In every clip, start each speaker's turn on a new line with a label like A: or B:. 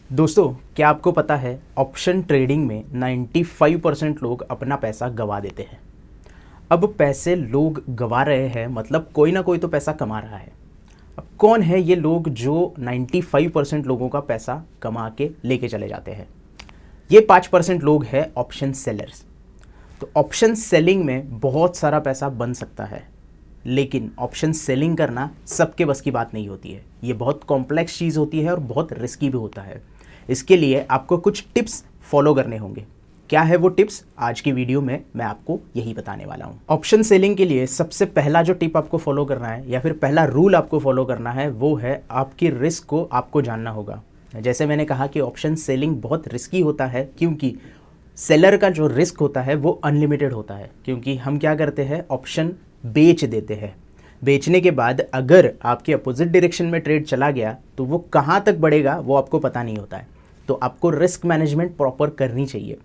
A: दोस्तों, क्या आपको पता है ऑप्शन ट्रेडिंग में 95% लोग अपना पैसा गंवा देते हैं। अब पैसे लोग गंवा रहे हैं मतलब कोई ना कोई तो पैसा कमा रहा है। अब कौन है ये लोग जो 95% लोगों का पैसा कमा के लेके चले जाते हैं? ये 5% लोग हैं ऑप्शन सेलर्स। तो ऑप्शन सेलिंग में बहुत सारा पैसा बन सकता है, लेकिन ऑप्शन सेलिंग करना सबके बस की बात नहीं होती है। ये बहुत कॉम्प्लेक्स चीज़ होती है और बहुत रिस्की भी होता है। इसके लिए आपको कुछ टिप्स फॉलो करने होंगे। क्या है वो टिप्स? आज की वीडियो में मैं आपको यही बताने वाला हूँ। ऑप्शन सेलिंग के लिए सबसे पहला जो टिप आपको फॉलो करना है या फिर पहला रूल आपको फॉलो करना है वो है आपकी रिस्क को आपको जानना होगा। जैसे मैंने कहा कि ऑप्शन सेलिंग बहुत रिस्की होता है क्योंकि सेलर का जो रिस्क होता है वो अनलिमिटेड होता है। क्योंकि हम क्या करते हैं, ऑप्शन बेच देते हैं। बेचने के बाद अगर आपके अपोजिट डायरेक्शन में ट्रेड चला गया तो वो कहाँ तक बढ़ेगा वो आपको पता नहीं होता है। तो आपको रिस्क मैनेजमेंट प्रॉपर करनी चाहिए।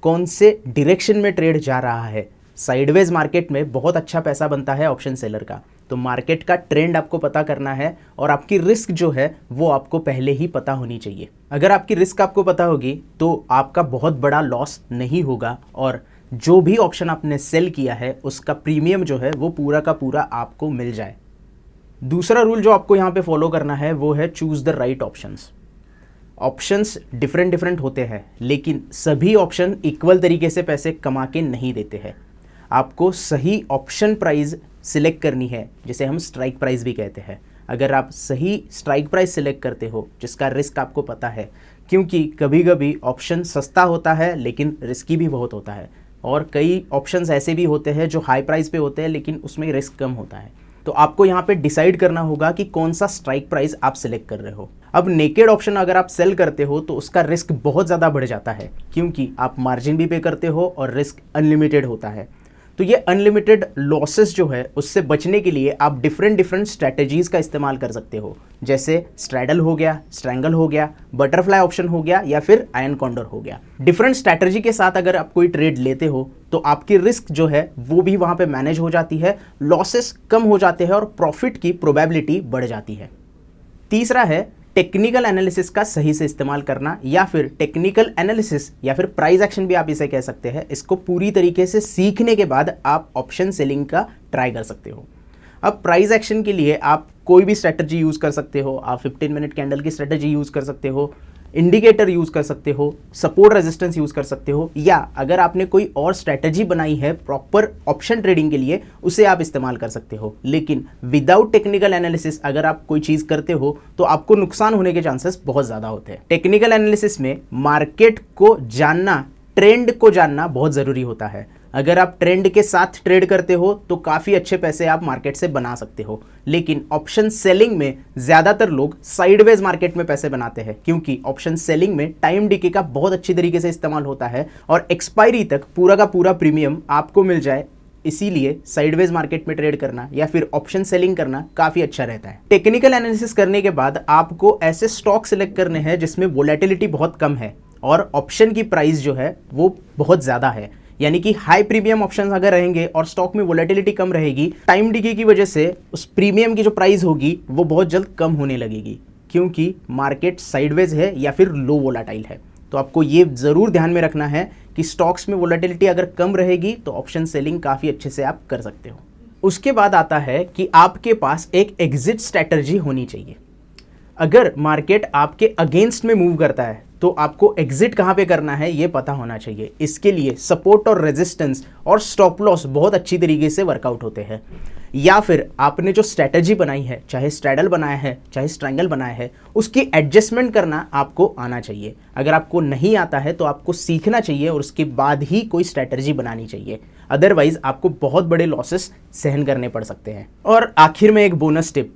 A: कौन से डायरेक्शन में ट्रेड जा रहा है? साइडवेज मार्केट में बहुत अच्छा पैसा बनता है ऑप्शन सेलर का। तो मार्केट का ट्रेंड आपको पता करना है और आपकी रिस्क जो है वो आपको पहले ही पता होनी चाहिए। अगर आपकी रिस्क आपको पता होगी तो आपका बहुत बड़ा लॉस नहीं होगा और जो भी ऑप्शन आपने सेल किया है उसका प्रीमियम जो है वो पूरा का पूरा आपको मिल जाए। दूसरा रूल जो आपको यहाँ पे फॉलो करना है वो है choose the right options. Options different होते हैं, लेकिन सभी ऑप्शन इक्वल तरीके से पैसे कमा के नहीं देते हैं। आपको सही ऑप्शन प्राइस सिलेक्ट करनी है, जिसे हम स्ट्राइक प्राइस भी कहते हैं। अगर आप सही स्ट्राइक प्राइस सिलेक्ट करते हो जिसका रिस्क आपको पता है, क्योंकि कभी कभी ऑप्शन सस्ता होता है लेकिन रिस्की भी बहुत होता है, और कई ऑप्शंस ऐसे भी होते हैं जो हाई प्राइस पे होते हैं लेकिन उसमें रिस्क कम होता है। तो आपको यहाँ पे डिसाइड करना होगा कि कौन सा स्ट्राइक प्राइस आप सिलेक्ट कर रहे हो। अब नेकेड ऑप्शन अगर आप सेल करते हो तो उसका रिस्क बहुत ज़्यादा बढ़ जाता है, क्योंकि आप मार्जिन भी पे करते हो और रिस्क अनलिमिटेड होता है। तो ये अनलिमिटेड लॉसेस जो है उससे बचने के लिए आप डिफरेंट स्ट्रैटेजीज़ का इस्तेमाल कर सकते हो, जैसे स्ट्रैडल हो गया, स्ट्रैंगल हो गया, बटरफ्लाई ऑप्शन हो गया या फिर आयन कॉन्डर हो गया। डिफरेंट स्ट्रैटेजी के साथ अगर आप कोई ट्रेड लेते हो तो आपकी रिस्क जो है वो भी वहाँ पे मैनेज हो जाती है, लॉसेस कम हो जाते हैं और प्रॉफिट की प्रोबेबिलिटी बढ़ जाती है। तीसरा है टेक्निकल एनालिसिस का सही से इस्तेमाल करना, या फिर टेक्निकल एनालिसिस या फिर प्राइस एक्शन भी आप इसे कह सकते हैं। इसको पूरी तरीके से सीखने के बाद आप ऑप्शन सेलिंग का ट्राई कर सकते हो। अब प्राइस एक्शन के लिए आप कोई भी स्ट्रेटजी यूज़ कर सकते हो। आप 15 मिनट कैंडल की स्ट्रेटजी यूज़ कर सकते हो, इंडिकेटर यूज़ कर सकते हो, सपोर्ट रेजिस्टेंस यूज़ कर सकते हो, या अगर आपने कोई और स्ट्रैटेजी बनाई है प्रॉपर ऑप्शन ट्रेडिंग के लिए उसे आप इस्तेमाल कर सकते हो। लेकिन विदाउट टेक्निकल एनालिसिस अगर आप कोई चीज़ करते हो तो आपको नुकसान होने के चांसेस बहुत ज़्यादा होते हैं। टेक्निकल एनालिसिस में मार्केट को जानना, ट्रेंड को जानना बहुत ज़रूरी होता है। अगर आप ट्रेंड के साथ ट्रेड करते हो तो काफ़ी अच्छे पैसे आप मार्केट से बना सकते हो। लेकिन ऑप्शन सेलिंग में ज़्यादातर लोग साइडवेज मार्केट में पैसे बनाते हैं, क्योंकि ऑप्शन सेलिंग में टाइम डिके का बहुत अच्छी तरीके से इस्तेमाल होता है और एक्सपायरी तक पूरा का पूरा प्रीमियम आपको मिल जाए। इसीलिए साइडवेज मार्केट में ट्रेड करना या फिर ऑप्शन सेलिंग करना काफ़ी अच्छा रहता है। टेक्निकल एनालिसिस करने के बाद आपको ऐसे स्टॉक सिलेक्ट करने हैं जिसमें वोलेटिलिटी बहुत कम है और ऑप्शन की प्राइस जो है वो बहुत ज़्यादा है। यानी कि हाई प्रीमियम ऑप्शंस अगर रहेंगे और स्टॉक में वोलेटिलिटी कम रहेगी, टाइम डिके की वजह से उस प्रीमियम की जो प्राइस होगी वो बहुत जल्द कम होने लगेगी, क्योंकि मार्केट साइडवेज है या फिर लो वोलाटाइल है। तो आपको ये ज़रूर ध्यान में रखना है कि स्टॉक्स में वोलेटिलिटी अगर कम रहेगी तो ऑप्शन सेलिंग काफ़ी अच्छे से आप कर सकते हो। उसके बाद आता है कि आपके पास एक एग्जिट स्ट्रैटेजी होनी चाहिए। अगर मार्केट आपके अगेंस्ट में मूव करता है तो आपको एग्जिट कहाँ पे करना है ये पता होना चाहिए। इसके लिए सपोर्ट और रेजिस्टेंस और स्टॉप लॉस बहुत अच्छी तरीके से वर्कआउट होते हैं। या फिर आपने जो स्ट्रैटेजी बनाई है, चाहे स्ट्रैडल बनाया है चाहे स्ट्रैंगल बनाया है, उसकी एडजस्टमेंट करना आपको आना चाहिए। अगर आपको नहीं आता है तो आपको सीखना चाहिए और उसके बाद ही कोई स्ट्रैटेजी बनानी चाहिए, अदरवाइज आपको बहुत बड़े लॉसेस सहन करने पड़ सकते हैं। और आखिर में एक बोनस टिप,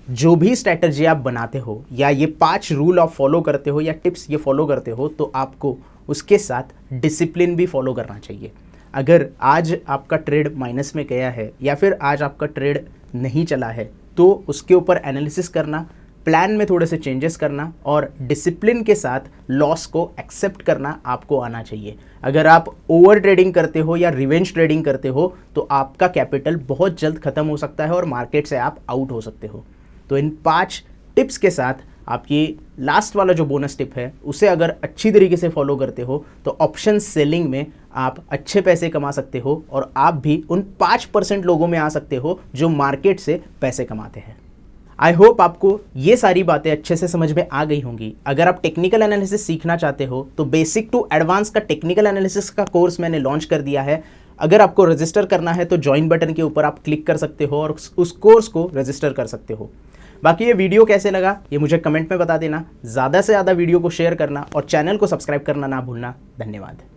A: जो भी स्ट्रैटेजी आप बनाते हो या ये 5 रूल आप फॉलो करते हो या टिप्स ये फॉलो करते हो तो आपको उसके साथ डिसिप्लिन भी फॉलो करना चाहिए। अगर आज आपका ट्रेड माइनस में गया है या फिर आज आपका ट्रेड नहीं चला है तो उसके ऊपर एनालिसिस करना, प्लान में थोड़े से चेंजेस करना और डिसिप्लिन के साथ लॉस को एक्सेप्ट करना आपको आना चाहिए। अगर आप ओवर ट्रेडिंग करते हो या रिवेंज ट्रेडिंग करते हो तो आपका कैपिटल बहुत जल्द खत्म हो सकता है और मार्केट से आप आउट हो सकते हो। तो इन 5 टिप्स के साथ आपकी लास्ट वाला जो बोनस टिप है उसे अगर अच्छी तरीके से फॉलो करते हो तो ऑप्शन सेलिंग में आप अच्छे पैसे कमा सकते हो और आप भी उन 5% लोगों में आ सकते हो जो मार्केट से पैसे कमाते हैं। आई होप आपको ये सारी बातें अच्छे से समझ में आ गई होंगी। अगर आप टेक्निकल एनालिसिस सीखना चाहते हो तो बेसिक टू एडवांस का टेक्निकल एनालिसिस का कोर्स मैंने लॉन्च कर दिया है। अगर आपको रजिस्टर करना है तो ज्वाइन बटन के ऊपर आप क्लिक कर सकते हो और उस कोर्स को रजिस्टर कर सकते हो। बाकी ये वीडियो कैसे लगा ये मुझे कमेंट में बता देना, ज़्यादा से ज़्यादा वीडियो को शेयर करना और चैनल को सब्सक्राइब करना ना भूलना। धन्यवाद।